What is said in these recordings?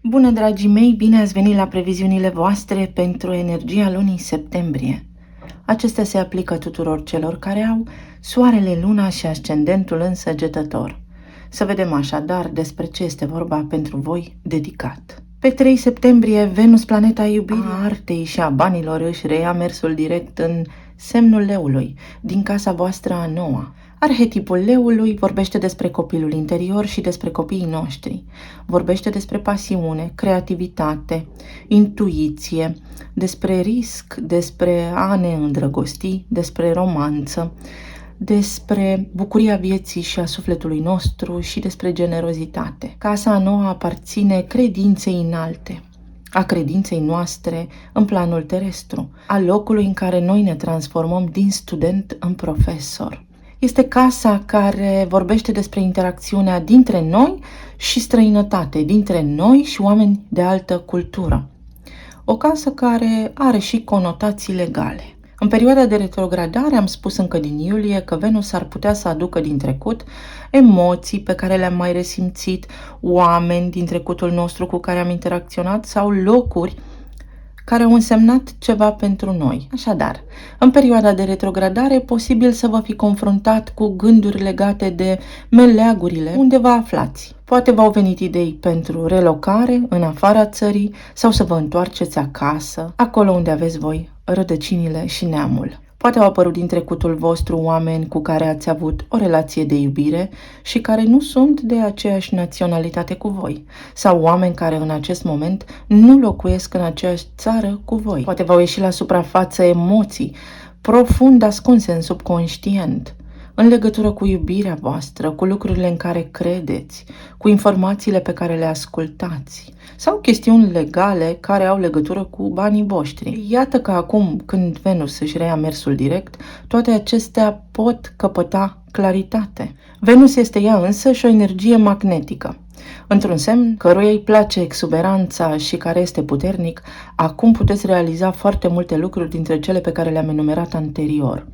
Bună, dragii mei! Bine ați venit la previziunile voastre pentru energia lunii septembrie. Acestea se aplică tuturor celor care au soarele, luna și ascendentul în Săgetător. Să vedem așadar despre ce este vorba pentru voi dedicat. Pe 3 septembrie, Venus, planeta iubirii, a artei și a banilor, își reia mersul direct în semnul Leului, din casa voastră a noua. Arhetipul leului vorbește despre copilul interior și despre copiii noștri. Vorbește despre pasiune, creativitate, intuiție, despre risc, despre a ne îndrăgosti, despre romanță, despre bucuria vieții și a sufletului nostru și despre generozitate. Casa nouă aparține credinței înalte, a credinței noastre în planul terestru, a locului în care noi ne transformăm din student în profesor. Este casa care vorbește despre interacțiunea dintre noi și străinătate, dintre noi și oameni de altă cultură. O casă care are și conotații legale. În perioada de retrogradare am spus încă din iulie că Venus ar putea să aducă din trecut emoții pe care le-am mai resimțit, oameni din trecutul nostru cu care am interacționat sau locuri care au însemnat ceva pentru noi. Așadar, în perioada de retrogradare e posibil să vă fi confruntat cu gânduri legate de meleagurile unde vă aflați. Poate v-au venit idei pentru relocare în afara țării sau să vă întoarceți acasă, acolo unde aveți voi rădăcinile și neamul. Poate au apărut din trecutul vostru oameni cu care ați avut o relație de iubire și care nu sunt de aceeași naționalitate cu voi, sau oameni care în acest moment nu locuiesc în aceeași țară cu voi. Poate v-au ieșit la suprafață emoții profund ascunse în subconștient, în legătură cu iubirea voastră, cu lucrurile în care credeți, cu informațiile pe care le ascultați, sau chestiuni legale care au legătură cu banii voștri. Iată că acum, când Venus își reia mersul direct, toate acestea pot căpăta claritate. Venus este ea însă și o energie magnetică. Într-un semn căruia îi place exuberanța și care este puternic, acum puteți realiza foarte multe lucruri dintre cele pe care le-am enumerat anterior.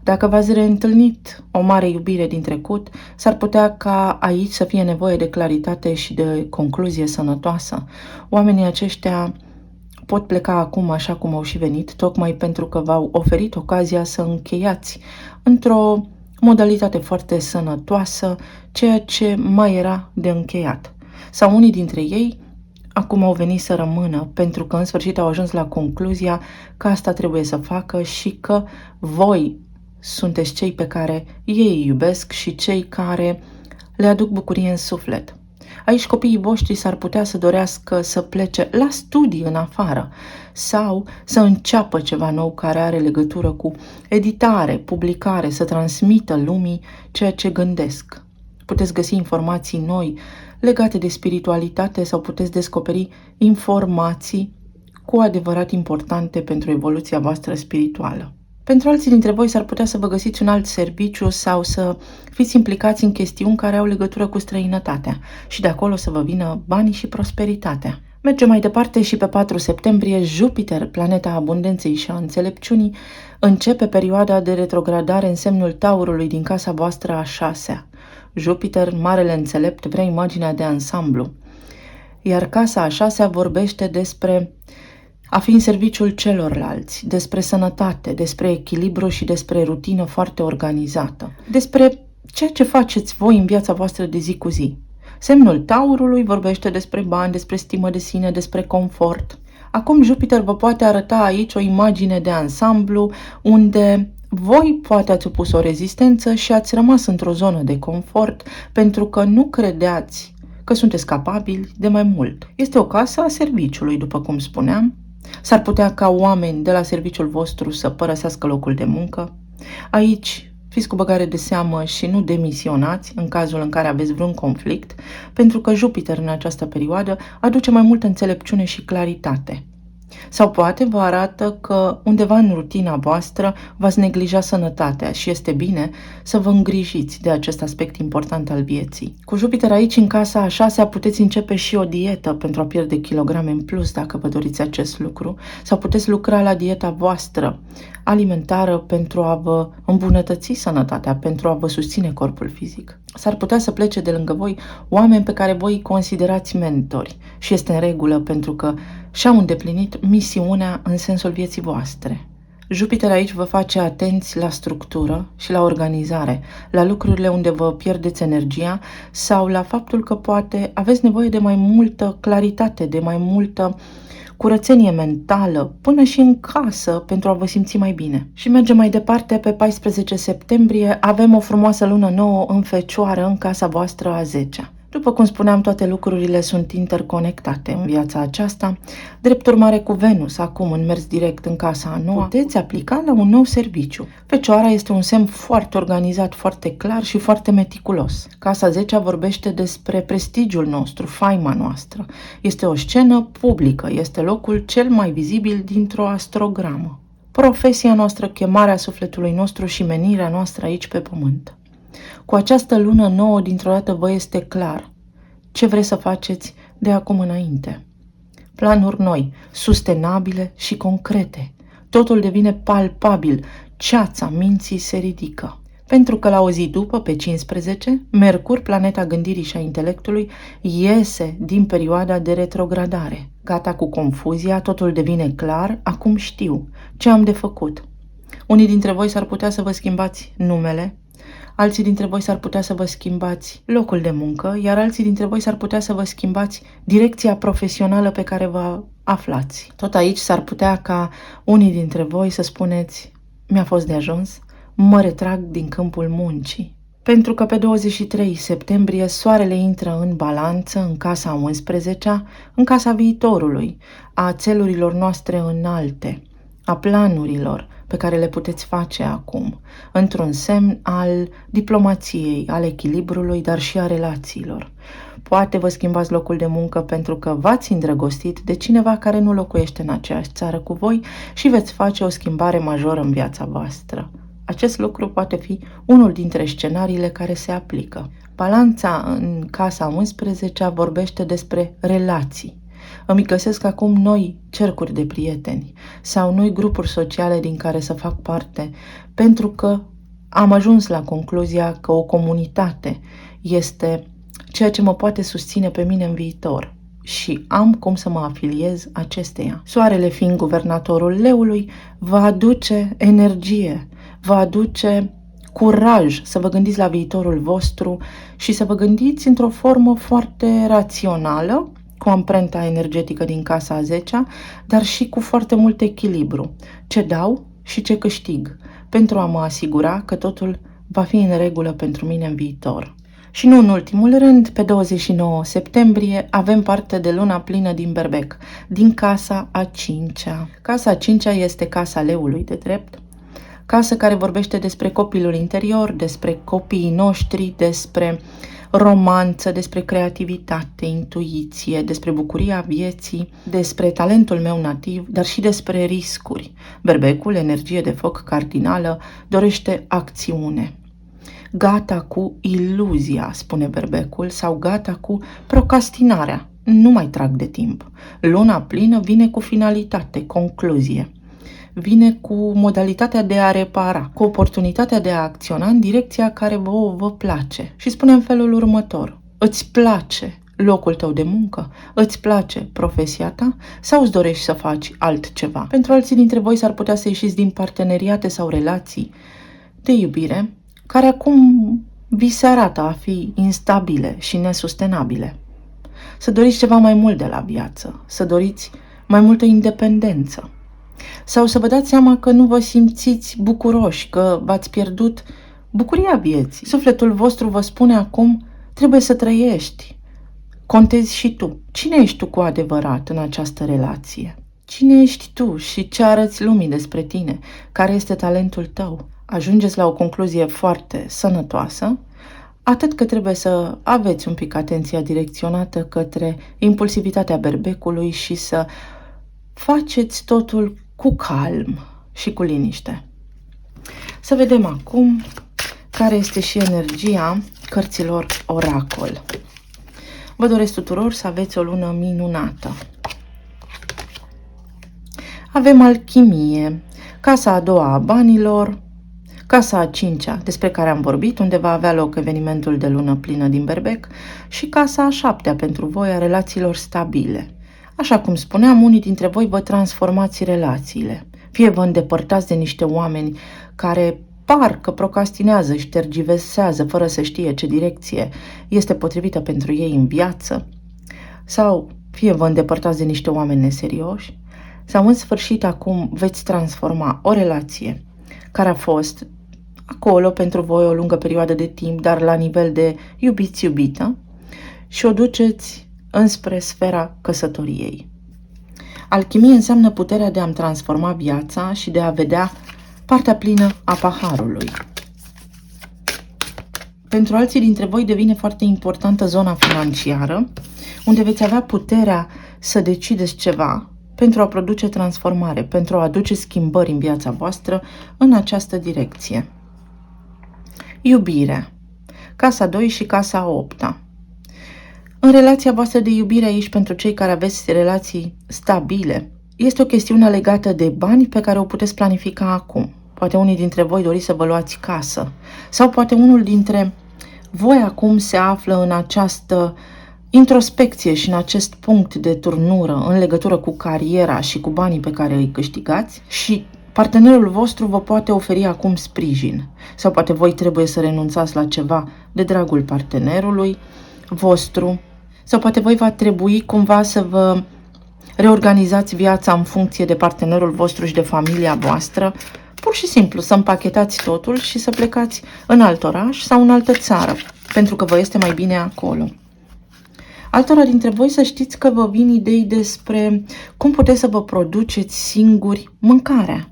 Dacă v-ați reîntâlnit o mare iubire din trecut, s-ar putea ca aici să fie nevoie de claritate și de concluzie sănătoasă. Oamenii aceștia pot pleca acum așa cum au și venit, tocmai pentru că v-au oferit ocazia să încheiați într-o modalitate foarte sănătoasă ceea ce mai era de încheiat. Sau unii dintre ei acum au venit să rămână pentru că în sfârșit au ajuns la concluzia că asta trebuie să facă și că voi sunteți cei pe care ei îi iubesc și cei care le aduc bucurie în suflet. Aici copiii voștri s-ar putea să dorească să plece la studii în afară sau să înceapă ceva nou care are legătură cu editare, publicare, să transmită lumii ceea ce gândesc. Puteți găsi informații noi legate de spiritualitate sau puteți descoperi informații cu adevărat importante pentru evoluția voastră spirituală. Pentru alții dintre voi s-ar putea să vă găsiți un alt serviciu sau să fiți implicați în chestiuni care au legătură cu străinătatea și de acolo să vă vină banii și prosperitatea. Mergem mai departe și pe 4 septembrie, Jupiter, planeta abundenței și a înțelepciunii, începe perioada de retrogradare în semnul Taurului din casa voastră a 6-a. Jupiter, marele înțelept, vrea imaginea de ansamblu, iar casa a 6-a vorbește despre a fi în serviciul celorlalți, despre sănătate, despre echilibru și despre rutină foarte organizată, despre ceea ce faceți voi în viața voastră de zi cu zi. Semnul Taurului vorbește despre bani, despre stimă de sine, despre confort. Acum Jupiter vă poate arăta aici o imagine de ansamblu unde voi poate ați opus o rezistență și ați rămas într-o zonă de confort pentru că nu credeați că sunteți capabili de mai mult. Este o casă a serviciului, după cum spuneam. S-ar putea ca oameni de la serviciul vostru să părăsească locul de muncă. Aici fiți cu băgare de seamă și nu demisionați în cazul în care aveți vreun conflict, pentru că Jupiter în această perioadă aduce mai multă înțelepciune și claritate. Sau poate vă arată că undeva în rutina voastră v-ați neglija sănătatea și este bine să vă îngrijiți de acest aspect important al vieții. Cu Jupiter aici în casa a 6-a puteți începe și o dietă pentru a pierde kilograme în plus dacă vă doriți acest lucru, sau puteți lucra la dieta voastră alimentară pentru a vă îmbunătăți sănătatea, pentru a vă susține corpul fizic. S-ar putea să plece de lângă voi oameni pe care voi îi considerați mentori și este în regulă pentru că și-au îndeplinit misiunea în sensul vieții voastre. Jupiter aici vă face atenți la structură și la organizare, la lucrurile unde vă pierdeți energia sau la faptul că poate aveți nevoie de mai multă claritate, de mai multă curățenie mentală, până și în casă, pentru a vă simți mai bine. Și mergem mai departe, pe 14 septembrie avem o frumoasă lună nouă în Fecioară, în casa voastră a 10-a. După cum spuneam, toate lucrurile sunt interconectate în viața aceasta. Drept urmare, cu Venus, acum în mers direct în casa a 9, puteți aplica la un nou serviciu. Fecioara este un semn foarte organizat, foarte clar și foarte meticulos. Casa 10 vorbește despre prestigiul nostru, faima noastră. Este o scenă publică, este locul cel mai vizibil dintr-o astrogramă. Profesia noastră, chemarea sufletului nostru și menirea noastră aici pe pământ. Cu această lună nouă, dintr-o dată vă este clar ce vreți să faceți de acum înainte. Planuri noi, sustenabile și concrete. Totul devine palpabil, ceața minții se ridică. Pentru că la o zi după, pe 15, Mercur, planeta gândirii și a intelectului, iese din perioada de retrogradare. Gata cu confuzia, totul devine clar, acum știu ce am de făcut. Unii dintre voi s-ar putea să vă schimbați numele, alții dintre voi s-ar putea să vă schimbați locul de muncă, iar alții dintre voi s-ar putea să vă schimbați direcția profesională pe care vă aflați. Tot aici s-ar putea ca unii dintre voi să spuneți: mi-a fost de ajuns, mă retrag din câmpul muncii. Pentru că pe 23 septembrie soarele intră în balanță, în casa 11-a, în casa viitorului, a țelurilor noastre înalte, a planurilor pe care le puteți face acum, într-un semn al diplomației, al echilibrului, dar și a relațiilor. Poate vă schimbați locul de muncă pentru că v-ați îndrăgostit de cineva care nu locuiește în aceeași țară cu voi și veți face o schimbare majoră în viața voastră. Acest lucru poate fi unul dintre scenariile care se aplică. Balanța în casa 11-a vorbește despre relații. Îmi găsesc acum noi cercuri de prieteni sau noi grupuri sociale din care să fac parte, pentru că am ajuns la concluzia că o comunitate este ceea ce mă poate susține pe mine în viitor și am cum să mă afiliez acesteia. Soarele, fiind guvernatorul leului, va aduce energie, va aduce curaj să vă gândiți la viitorul vostru și să vă gândiți într-o formă foarte rațională, cu amprenta energetică din casa a 10-a, dar și cu foarte mult echilibru. Ce dau și ce câștig, pentru a mă asigura că totul va fi în regulă pentru mine în viitor. Și nu în ultimul rând, pe 29 septembrie avem parte de luna plină din Berbec, din casa a 5-a. Casa a 5-a este casa leului de drept, casă care vorbește despre copilul interior, despre copiii noștri, despre romanță, despre creativitate, intuiție, despre bucuria vieții, despre talentul meu nativ, dar și despre riscuri. Berbecul, energie de foc cardinală, dorește acțiune. Gata cu iluzia, spune Berbecul, sau gata cu procrastinarea. Nu mai trag de timp. Luna plină vine cu finalitate, concluzie. Vine cu modalitatea de a repara, cu oportunitatea de a acționa în direcția care vă place. Și spune în felul următor: îți place locul tău de muncă? Îți place profesia ta? Sau îți dorești să faci altceva? Pentru alții dintre voi s-ar putea să ieșiți din parteneriate sau relații de iubire care acum vi se arată a fi instabile și nesustenabile. Să doriți ceva mai mult de la viață, să doriți mai multă independență. Sau să vă dați seama că nu vă simțiți bucuroși, că v-ați pierdut bucuria vieții. Sufletul vostru vă spune acum: trebuie să trăiești. Contezi și tu. Cine ești tu cu adevărat în această relație? Cine ești tu și ce arăți lumii despre tine? Care este talentul tău? Ajungeți la o concluzie foarte sănătoasă, atât că trebuie să aveți un pic atenția direcționată către impulsivitatea berbecului și să faceți totul cu calm și cu liniște. Să vedem acum care este și energia cărților oracol. Vă doresc tuturor să aveți o lună minunată. Avem alchimie, casa a doua a banilor, casa a cincea, despre care am vorbit, unde va avea loc evenimentul de lună plină din Berbec, și casa a șaptea pentru voi a relațiilor stabile. Așa cum spuneam, unii dintre voi vă transformați relațiile. Fie vă îndepărtați de niște oameni care parcă procrastinează și tergiversează fără să știe ce direcție este potrivită pentru ei în viață, sau fie vă îndepărtați de niște oameni neserioși, sau în sfârșit acum veți transforma o relație care a fost acolo pentru voi o lungă perioadă de timp, dar la nivel de iubiți-iubită, și o duceți înspre sfera căsătoriei. Alchimie înseamnă puterea de a-mi transforma viața și de a vedea partea plină a paharului. Pentru alții dintre voi devine foarte importantă zona financiară, unde veți avea puterea să decideți ceva pentru a produce transformare, pentru a aduce schimbări în viața voastră în această direcție. Iubire. Casa 2 și casa 8. În relația voastră de iubire aici, pentru cei care aveți relații stabile, este o chestiune legată de bani pe care o puteți planifica acum. Poate unii dintre voi doriți să vă luați casă, sau poate unul dintre voi acum se află în această introspecție și în acest punct de turnură în legătură cu cariera și cu banii pe care îi câștigați și partenerul vostru vă poate oferi acum sprijin. Sau poate voi trebuie să renunțați la ceva de dragul partenerului vostru, sau poate voi va trebui cumva să vă reorganizați viața în funcție de partenerul vostru și de familia voastră, pur și simplu să împachetați totul și să plecați în alt oraș sau în altă țară, pentru că vă este mai bine acolo. Altora dintre voi să știți că vă vin idei despre cum puteți să vă produceți singuri mâncarea.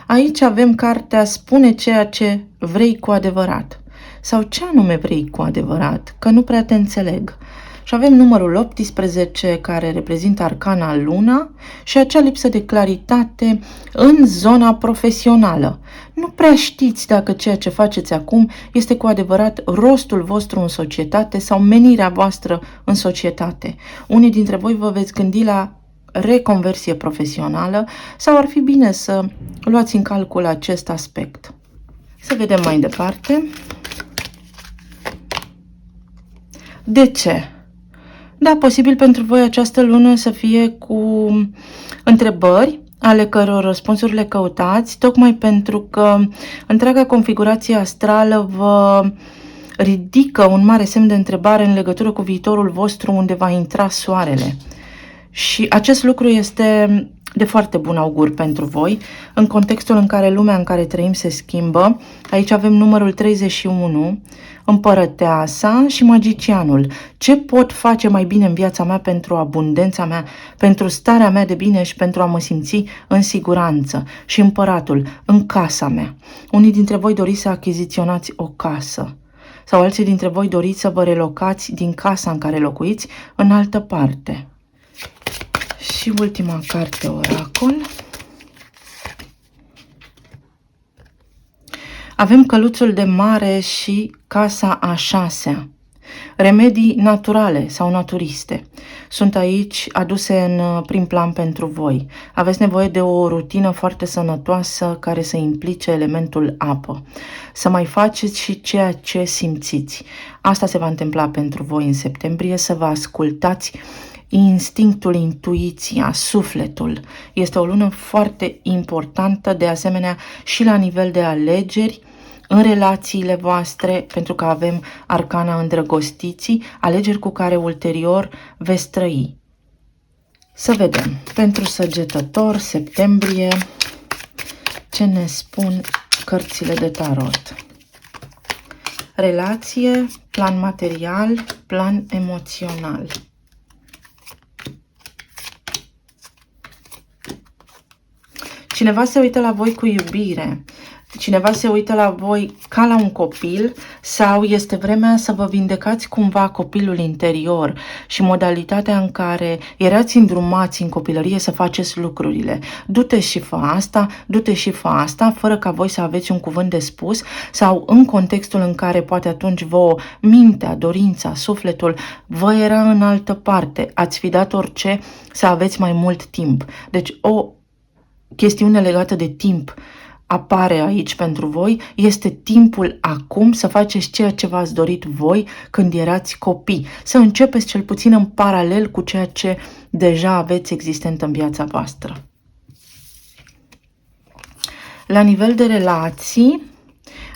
Aici avem cartea Spune ceea ce vrei cu adevărat. Sau ce anume vrei cu adevărat, că nu prea te înțeleg. Și avem numărul 18 care reprezintă arcana luna și acea lipsă de claritate în zona profesională. Nu prea știți dacă ceea ce faceți acum este cu adevărat rostul vostru în societate sau menirea voastră în societate. Unii dintre voi vă veți gândi la reconversie profesională sau ar fi bine să luați în calcul acest aspect. Să vedem mai departe. De ce? Da, posibil pentru voi această lună să fie cu întrebări ale căror răspunsuri le căutați, tocmai pentru că întreaga configurație astrală vă ridică un mare semn de întrebare în legătură cu viitorul vostru unde va intra soarele. Și acest lucru este de foarte bun augur pentru voi, în contextul în care lumea în care trăim se schimbă. Aici avem numărul 31, împărăteasa și magicianul. Ce pot face mai bine în viața mea pentru abundența mea, pentru starea mea de bine și pentru a mă simți în siguranță? Și împăratul, în casa mea. Unii dintre voi doriți să achiziționați o casă. Sau alții dintre voi doriți să vă relocați din casa în care locuiți în altă parte. Și ultima carte oracol. Avem căluțul de mare și casa a șasea. Remedii naturale sau naturiste sunt aici aduse în prim plan pentru voi. Aveți nevoie de o rutină foarte sănătoasă care să implice elementul apă. Să mai faceți și ceea ce simțiți. Asta se va întâmpla pentru voi în septembrie, să vă ascultați instinctul, intuiția, sufletul. Este o lună foarte importantă, de asemenea și la nivel de alegeri în relațiile voastre, pentru că avem arcana îndrăgostiții, alegeri cu care ulterior veți trăi. Să vedem, pentru săgetător, septembrie, ce ne spun cărțile de tarot. Relație, plan material, plan emoțional. Cineva se uită la voi cu iubire. cineva se uită la voi ca la un copil sau este vremea să vă vindecați cumva copilul interior și modalitatea în care erați îndrumați în copilărie să faceți lucrurile. Du-te și fă asta, du-te și fă asta, fără ca voi să aveți un cuvânt de spus sau în contextul în care poate atunci vouă mintea, dorința, sufletul vă era în altă parte. Ați fi dat orice să aveți mai mult timp. Deci o chestiune legată de timp apare aici pentru voi, este timpul acum să faceți ceea ce v-ați dorit voi când erați copii. Să începeți cel puțin în paralel cu ceea ce deja aveți existent în viața voastră. La nivel de relații,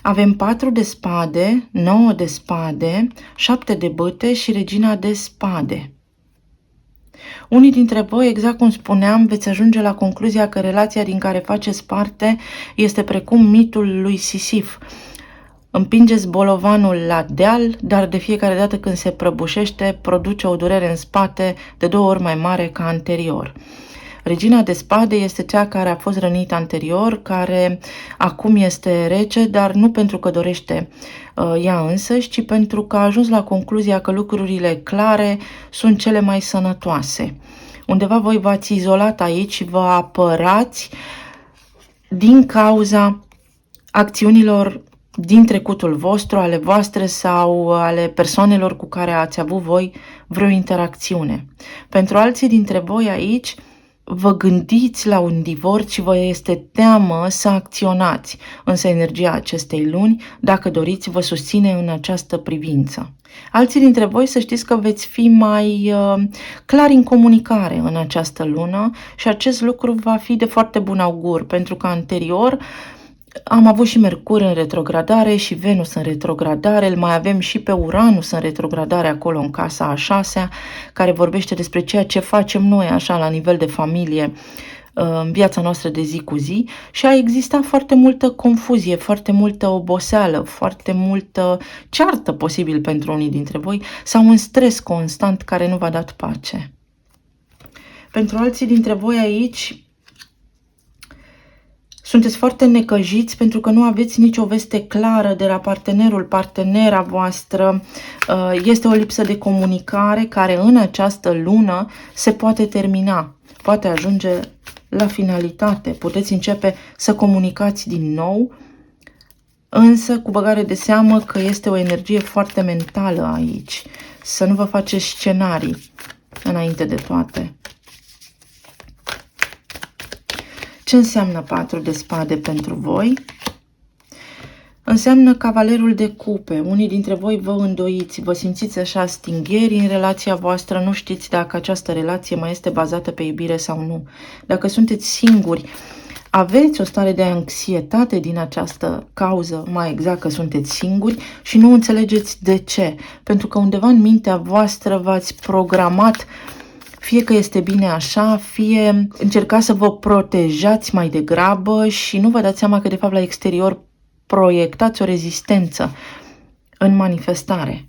avem 4 de spade, 9 de spade, 7 de bâte și regina de spade. Unii dintre voi, exact cum spuneam, veți ajunge la concluzia că relația din care faceți parte este precum mitul lui Sisif. Împingeți bolovanul la deal, dar de fiecare dată când se prăbușește, produce o durere în spate de 2 ori mai mare ca anterior. Regina de spade este cea care a fost rănită anterior, care acum este rece, dar nu pentru că dorește ea însăși, ci pentru că a ajuns la concluzia că lucrurile clare sunt cele mai sănătoase. Undeva voi v-ați izolat aici și vă apărați din cauza acțiunilor din trecutul vostru, ale voastre sau ale persoanelor cu care ați avut voi vreo interacțiune. Pentru alții dintre voi aici, vă gândiți la un divorț și vă este teamă să acționați, însă energia acestei luni, dacă doriți, vă susține în această privință. Alții dintre voi să știți că veți fi mai clari în comunicare în această lună și acest lucru va fi de foarte bun augur, pentru că anterior am avut și Mercur în retrogradare și Venus în retrogradare, îl mai avem și pe Uranus în retrogradare acolo în casa a 6-a, care vorbește despre ceea ce facem noi așa la nivel de familie în viața noastră de zi cu zi și a existat foarte multă confuzie, foarte multă oboseală, foarte multă ceartă posibil pentru unii dintre voi sau un stres constant care nu v-a dat pace. Pentru alții dintre voi aici, sunteți foarte necăjiți pentru că nu aveți nicio veste clară de la partenera voastră. Este o lipsă de comunicare care în această lună se poate termina, poate ajunge la finalitate. Puteți începe să comunicați din nou, însă cu băgare de seamă că este o energie foarte mentală aici. Să nu vă faceți scenarii înainte de toate. Ce înseamnă 4 de spade pentru voi? Înseamnă cavalerul de cupe. Unii dintre voi vă îndoiți, vă simțiți așa stingheri în relația voastră, nu știți dacă această relație mai este bazată pe iubire sau nu. Dacă sunteți singuri, aveți o stare de anxietate din această cauză, mai exact că sunteți singuri și nu înțelegeți de ce. Pentru că undeva în mintea voastră v-ați programat fie că este bine așa, fie încercați să vă protejați mai degrabă și nu vă dați seama că de fapt la exterior proiectați o rezistență în manifestare.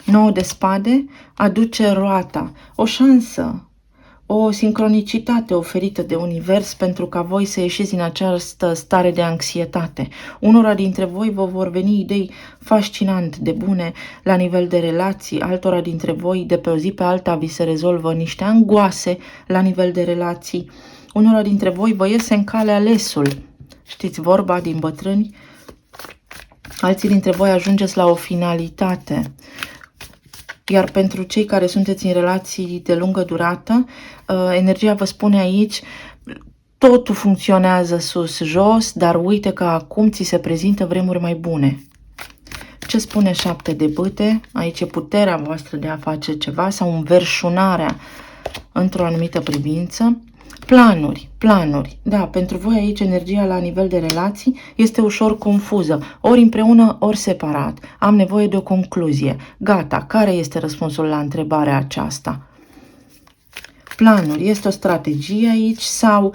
9 de spade aduce roata, o șansă, o sincronicitate oferită de univers pentru ca voi să ieșiți din această stare de anxietate. Unora dintre voi vă vor veni idei fascinant de bune la nivel de relații, altora dintre voi de pe o zi pe alta vi se rezolvă niște angoase la nivel de relații. Unora dintre voi vă iese în cale alesul, știți vorba din bătrâni, alții dintre voi ajungeți la o finalitate. Iar pentru cei care sunteți în relații de lungă durată, energia vă spune aici, totul funcționează sus-jos, dar uite că acum ți se prezintă vremuri mai bune. Ce spune 7 de bâte? Aici e puterea voastră de a face ceva sau înverșunarea într-o anumită privință. Planuri. Da, pentru voi aici energia la nivel de relații este ușor confuză, ori împreună, ori separat. Am nevoie de o concluzie. Gata, care este răspunsul la întrebarea aceasta? Planuri, este o strategie aici sau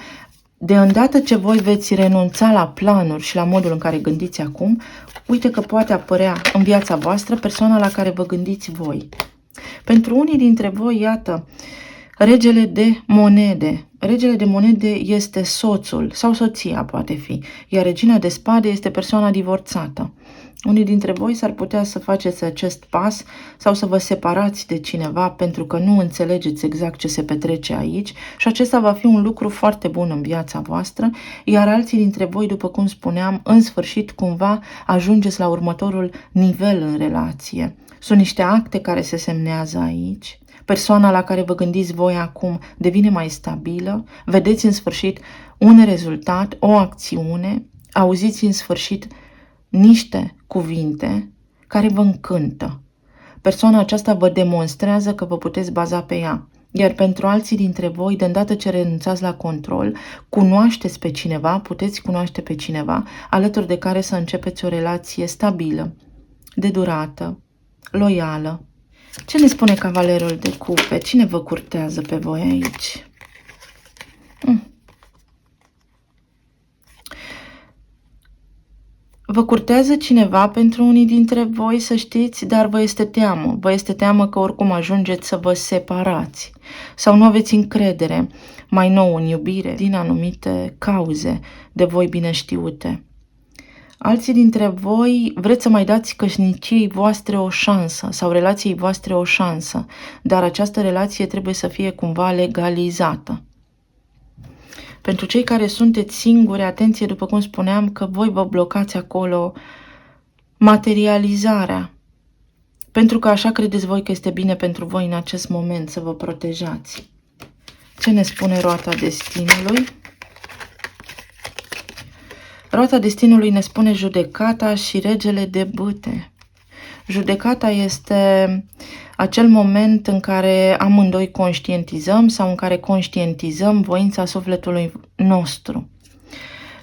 de îndată ce voi veți renunța la planuri și la modul în care gândiți acum, uite că poate apărea în viața voastră persoana la care vă gândiți voi. Pentru unii dintre voi, iată, regele de monede. Regele de monede este soțul sau soția poate fi, iar regina de spade este persoana divorțată. Unii dintre voi s-ar putea să faceți acest pas sau să vă separați de cineva pentru că nu înțelegeți exact ce se petrece aici și acesta va fi un lucru foarte bun în viața voastră, iar alții dintre voi, după cum spuneam, în sfârșit cumva ajungeți la următorul nivel în relație. Sunt niște acte care se semnează aici. Persoana la care vă gândiți voi acum devine mai stabilă, vedeți în sfârșit un rezultat, o acțiune, auziți în sfârșit niște cuvinte care vă încântă. Persoana aceasta vă demonstrează că vă puteți baza pe ea. Iar pentru alții dintre voi, de îndată ce renunțați la control, cunoașteți pe cineva, puteți cunoaște pe cineva, alături de care să începeți o relație stabilă, de durată, loială. Ce ne spune cavalerul de cupe? Cine vă curtează pe voi aici? Vă curtează cineva pentru unii dintre voi, să știți, dar vă este teamă. Vă este teamă că oricum ajungeți să vă separați sau nu aveți încredere mai nou în iubire din anumite cauze de voi bine știute. Alții dintre voi vreți să mai dați căsniciei voastre o șansă sau relației voastre o șansă, dar această relație trebuie să fie cumva legalizată. Pentru cei care sunteți singuri, atenție, după cum spuneam, că voi vă blocați acolo materializarea. Pentru că așa credeți voi că este bine pentru voi în acest moment să vă protejați. Ce ne spune roata destinului? Roata destinului ne spune judecata și regele de bâte. Judecata este acel moment în care amândoi conștientizăm sau în care conștientizăm voința sufletului nostru.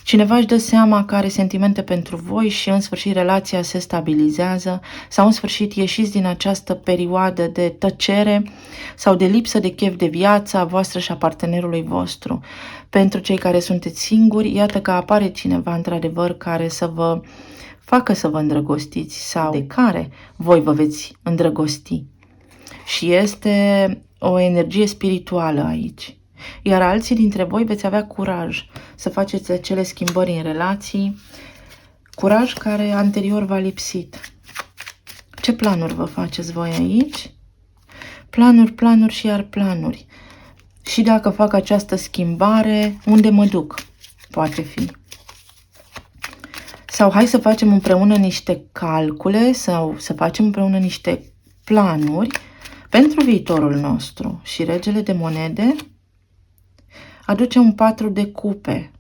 Cineva își dă seama că are sentimente pentru voi și în sfârșit relația se stabilizează sau în sfârșit ieșiți din această perioadă de tăcere sau de lipsă de chef de viață a voastră și a partenerului vostru. Pentru cei care sunteți singuri, iată că apare cineva într-adevăr care să vă facă să vă îndrăgostiți sau de care voi vă veți îndrăgosti. Și este o energie spirituală aici. Iar alții dintre voi veți avea curaj să faceți acele schimbări în relații, curaj care anterior v-a lipsit. Ce planuri vă faceți voi aici? Planuri, planuri și iar planuri. Și dacă fac această schimbare, unde mă duc? Poate fi. Sau hai să facem împreună niște calcule sau să facem împreună niște planuri pentru viitorul nostru. Și regele de monede aduce un 4 de cupe.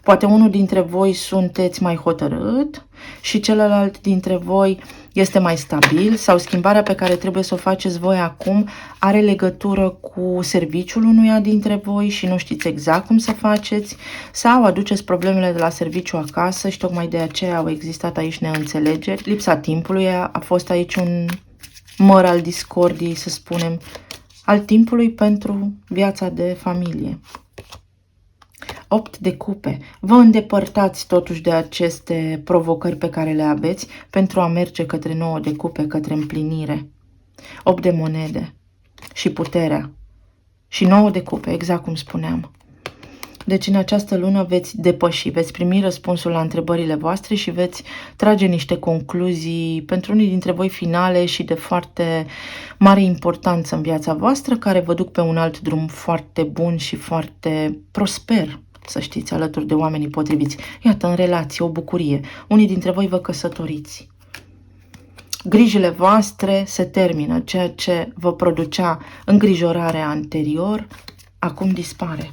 Poate unul dintre voi sunteți mai hotărât și celălalt dintre voi este mai stabil sau schimbarea pe care trebuie să o faceți voi acum are legătură cu serviciul unuia dintre voi și nu știți exact cum să faceți sau aduceți problemele de la serviciu acasă și tocmai de aceea au existat aici neînțelegeri. Lipsa timpului a fost aici un măr al discordiei, să spunem, al timpului pentru viața de familie. 8 de cupe. Vă îndepărtați totuși de aceste provocări pe care le aveți pentru a merge către 9 de cupe, către împlinire. 8 de monede și puterea. Și 9 de cupe, exact cum spuneam. Deci în această lună veți depăși, veți primi răspunsul la întrebările voastre și veți trage niște concluzii pentru unii dintre voi finale și de foarte mare importanță în viața voastră, care vă duc pe un alt drum foarte bun și foarte prosper, să știți, alături de oamenii potriviți. Iată, în relație, o bucurie. Unii dintre voi vă căsătoriți. Grijile voastre se termină, ceea ce vă producea îngrijorare anterior, acum dispare.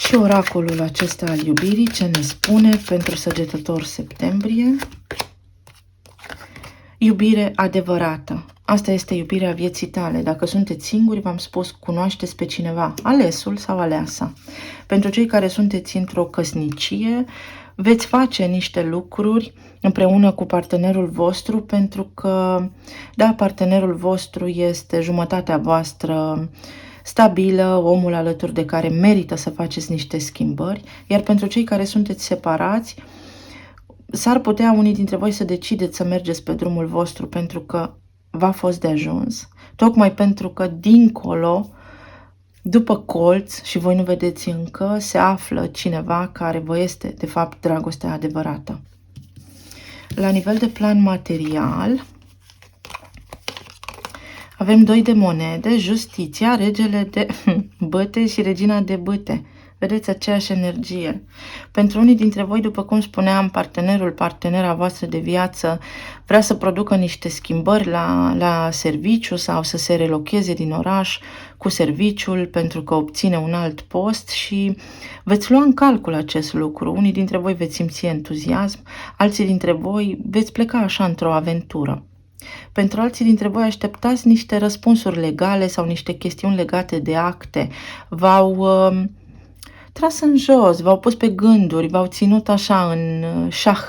Și oracolul acesta al iubirii, ce ne spune pentru Săgetător septembrie? Iubire adevărată. Asta este iubirea vieții tale. Dacă sunteți singuri, v-am spus, cunoașteți pe cineva, alesul sau aleasa. Pentru cei care sunteți într-o căsnicie, veți face niște lucruri împreună cu partenerul vostru, pentru că, da, partenerul vostru este jumătatea voastră stabilă, omul alături de care merită să faceți niște schimbări, iar pentru cei care sunteți separați, s-ar putea unii dintre voi să decideți să mergeți pe drumul vostru pentru că v-a fost de ajuns, tocmai pentru că dincolo După colț, și voi nu vedeți încă, se află cineva care vă este, de fapt, dragostea adevărată. La nivel de plan material, avem 2 de monede, justiția, regele de bâte și regina de bâte. Vedeți aceeași energie. Pentru unii dintre voi, după cum spuneam, partenera voastră de viață vrea să producă niște schimbări la serviciu sau să se relocheze din oraș cu serviciul pentru că obține un alt post și veți lua în calcul acest lucru. Unii dintre voi veți simți entuziasm, alții dintre voi veți pleca așa într-o aventură. Pentru alții dintre voi așteptați niște răspunsuri legale sau niște chestiuni legate de acte. V-au tras în jos, v-au pus pe gânduri, v-au ținut așa în șah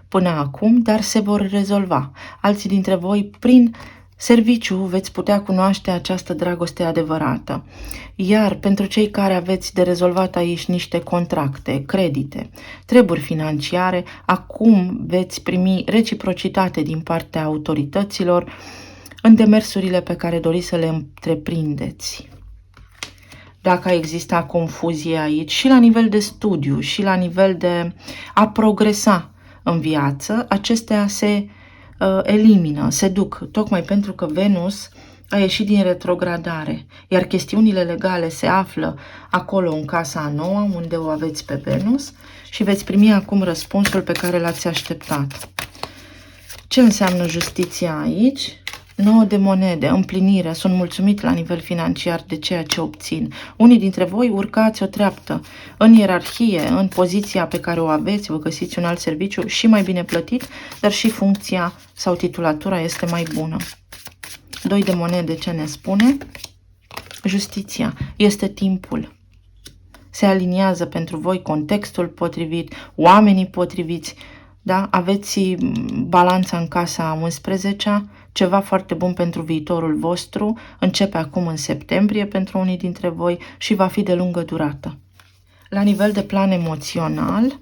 până acum, dar se vor rezolva. Alții dintre voi, prin serviciu, veți putea cunoaște această dragoste adevărată. Iar pentru cei care aveți de rezolvat aici niște contracte, credite, treburi financiare, acum veți primi reciprocitate din partea autorităților în demersurile pe care doriți să le întreprindeți. Dacă exista confuzie aici și la nivel de studiu și la nivel de a progresa în viață, acestea se elimină, se duc, tocmai pentru că Venus a ieșit din retrogradare, iar chestiunile legale se află acolo în casa a noua, unde o aveți pe Venus și veți primi acum răspunsul pe care l-ați așteptat. Ce înseamnă justiția aici? 9 de monede, împlinire, sunt mulțumit la nivel financiar de ceea ce obțin. Unii dintre voi urcați o treaptă în ierarhie, în poziția pe care o aveți, vă găsiți un alt serviciu și mai bine plătit, dar și funcția sau titulatura este mai bună. 2 de monede, ce ne spune? Justiția, este timpul. Se aliniază pentru voi contextul potrivit, oamenii potriviți, da? Aveți balanța în casa 11-a, ceva foarte bun pentru viitorul vostru, începe acum în septembrie pentru unii dintre voi și va fi de lungă durată. La nivel de plan emoțional,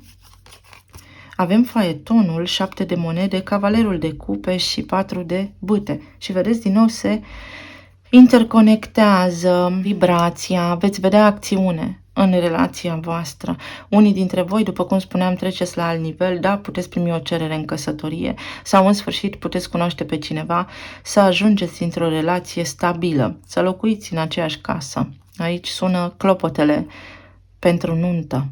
avem faetonul, 7 de monede, cavalerul de cupe și 4 de bâte. Și vedeți, din nou se interconectează vibrația, veți vedea acțiune în relația voastră. Unii dintre voi, după cum spuneam, treceți la alt nivel, da, puteți primi o cerere în căsătorie sau în sfârșit puteți cunoaște pe cineva, să ajungeți într-o relație stabilă, să locuiți în aceeași casă. Aici sună clopotele pentru nuntă.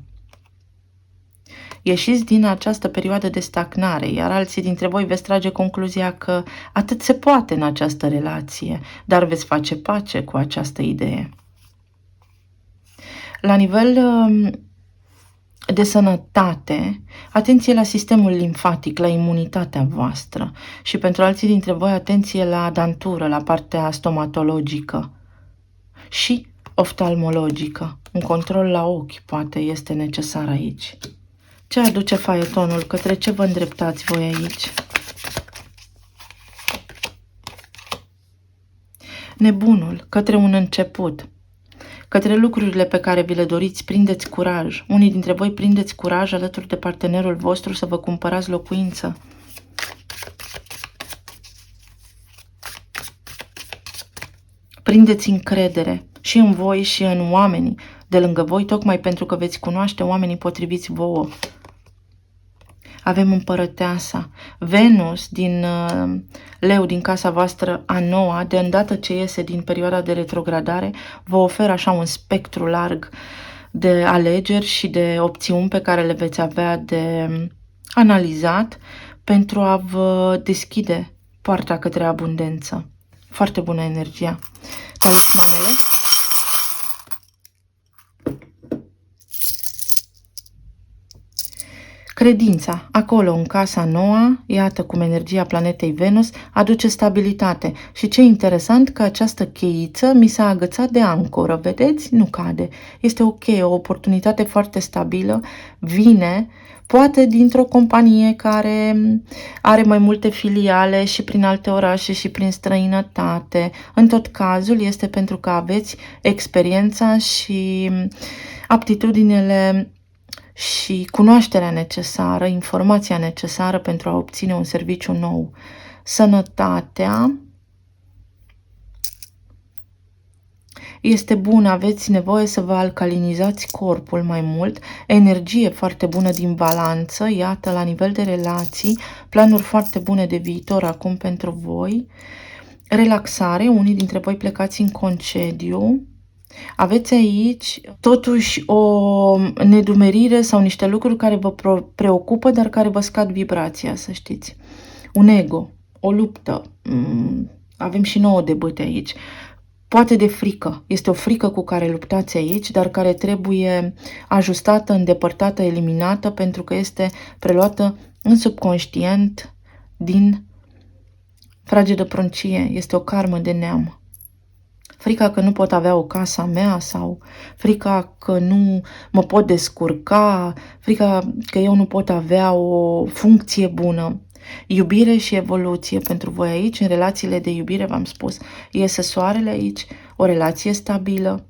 Ieșiți din această perioadă de stagnare, iar alții dintre voi veți trage concluzia că atât se poate în această relație, dar veți face pace cu această idee. La nivel de sănătate, atenție la sistemul limfatic, la imunitatea voastră și pentru alții dintre voi atenție la dantură, la partea stomatologică și oftalmologică. Un control la ochi poate este necesar aici. Ce aduce faetonul? Către ce vă îndreptați voi aici? Nebunul, către un început, către lucrurile pe care vi le doriți, prindeți curaj. Unii dintre voi prindeți curaj alături de partenerul vostru să vă cumpărați locuință. Prindeți încredere și în voi și în oamenii de lângă voi, tocmai pentru că veți cunoaște oamenii potriviți vouă. Avem împărăteasa, Venus din leu, din casa voastră a noua, de îndată ce iese din perioada de retrogradare, vă oferă așa un spectru larg de alegeri și de opțiuni pe care le veți avea de analizat pentru a vă deschide poarta către abundență. Foarte bună energia. Talismanele. Credința, acolo în casa noua, iată cum energia planetei Venus aduce stabilitate. Și ce interesant că această cheiță mi s-a agățat de ancoră, vedeți? Nu cade. Este ok, o oportunitate foarte stabilă, vine, poate dintr-o companie care are mai multe filiale și prin alte orașe și prin străinătate. În tot cazul este pentru că aveți experiența și aptitudinile și cunoașterea necesară, informația necesară pentru a obține un serviciu nou. Sănătatea Este bun, aveți nevoie să vă alcalinizați corpul mai mult, energie foarte bună din balanță, iată, la nivel de relații, planuri foarte bune de viitor acum pentru voi, relaxare, unii dintre voi plecați în concediu, aveți aici totuși o nedumerire sau niște lucruri care vă preocupă, dar care vă scad vibrația, să știți. Un ego, o luptă, avem și 9 de bâte aici. Poate de frică. Este o frică cu care luptați aici, dar care trebuie ajustată, îndepărtată, eliminată, pentru că este preluată în subconștient din fragedă pruncie. Este o karmă de neam. Frica că nu pot avea o casă a mea sau frica că nu mă pot descurca, frica că eu nu pot avea o funcție bună. Iubire și evoluție pentru voi aici, în relațiile de iubire, v-am spus, iese soarele aici, o relație stabilă,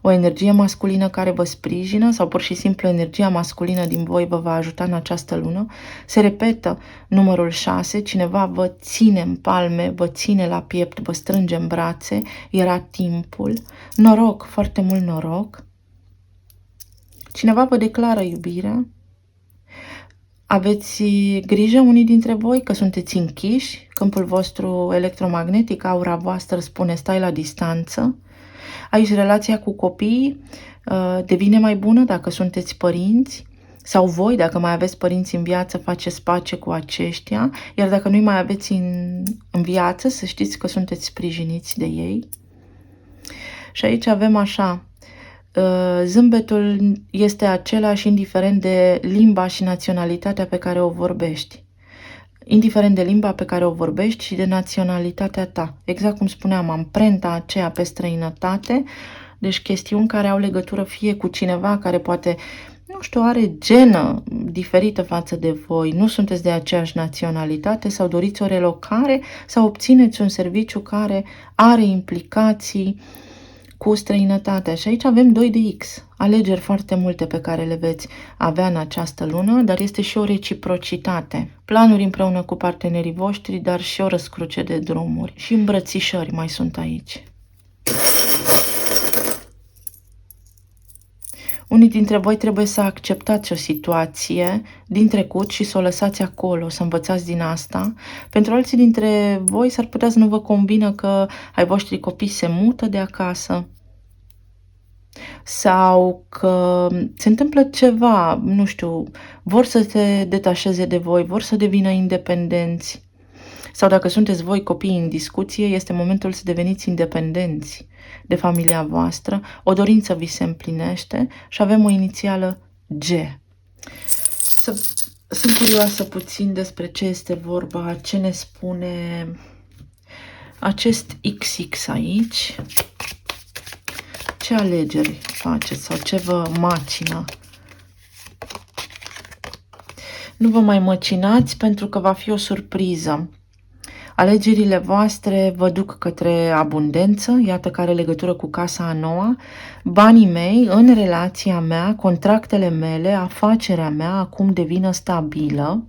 o energie masculină care vă sprijină sau pur și simplu energia masculină din voi vă va ajuta în această lună. Se repetă numărul 6, cineva vă ține în palme, vă ține la piept, vă strânge în brațe, era timpul. Noroc, foarte mult noroc. Cineva vă declară iubirea. Aveți grijă unii dintre voi că sunteți închiși, câmpul vostru electromagnetic, aura voastră spune stai la distanță. Aici relația cu copiii devine mai bună dacă sunteți părinți sau voi, dacă mai aveți părinți în viață, faceți pace cu aceștia, iar dacă nu-i mai aveți în viață, să știți că sunteți sprijiniți de ei. Și aici avem așa, zâmbetul este același indiferent de limba și naționalitatea pe care o vorbești. Indiferent de limba pe care o vorbești și de naționalitatea ta. Exact cum spuneam, amprenta aceea pe străinătate, deci chestiuni care au legătură fie cu cineva care poate, nu știu, are genă diferită față de voi, nu sunteți de aceeași naționalitate sau doriți o relocare sau obțineți un serviciu care are implicații cu străinătatea. Și aici avem 2 de X, alegeri foarte multe pe care le veți avea în această lună, dar este și o reciprocitate. Planuri împreună cu partenerii voștri, dar și o răscruce de drumuri. Și îmbrățișări mai sunt aici. Unii dintre voi trebuie să acceptați o situație din trecut și să o lăsați acolo, să învățați din asta. Pentru alții dintre voi s-ar putea să nu vă convină că ai voștri copii se mută de acasă sau că se întâmplă ceva, nu știu, vor să se detașeze de voi, vor să devină independenți. Sau dacă sunteți voi copii în discuție, este momentul să deveniți independenți de familia voastră, o dorință vi se împlinește și avem o inițială G. Sunt curioasă puțin despre ce este vorba, ce ne spune acest XX aici, ce alegeri faceți sau ce vă macină. Nu vă mai măcinați pentru că va fi o surpriză. Alegerile voastre vă duc către abundență, iată care legătură cu casa a noua, banii mei în relația mea, contractele mele, afacerea mea acum devină stabilă,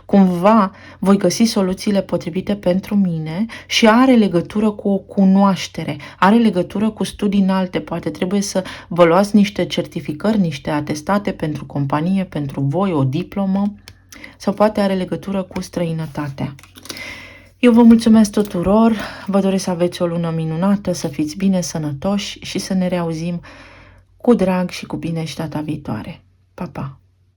cumva voi găsi soluțiile potrivite pentru mine și are legătură cu o cunoaștere, are legătură cu studii înalte, poate trebuie să vă luați niște certificări, niște atestate pentru companie, pentru voi, o diplomă, sau poate are legătură cu străinătatea. Eu vă mulțumesc tuturor, vă doresc să aveți o lună minunată, să fiți bine, sănătoși și să ne reauzim cu drag și cu bine și data viitoare. Pa, pa!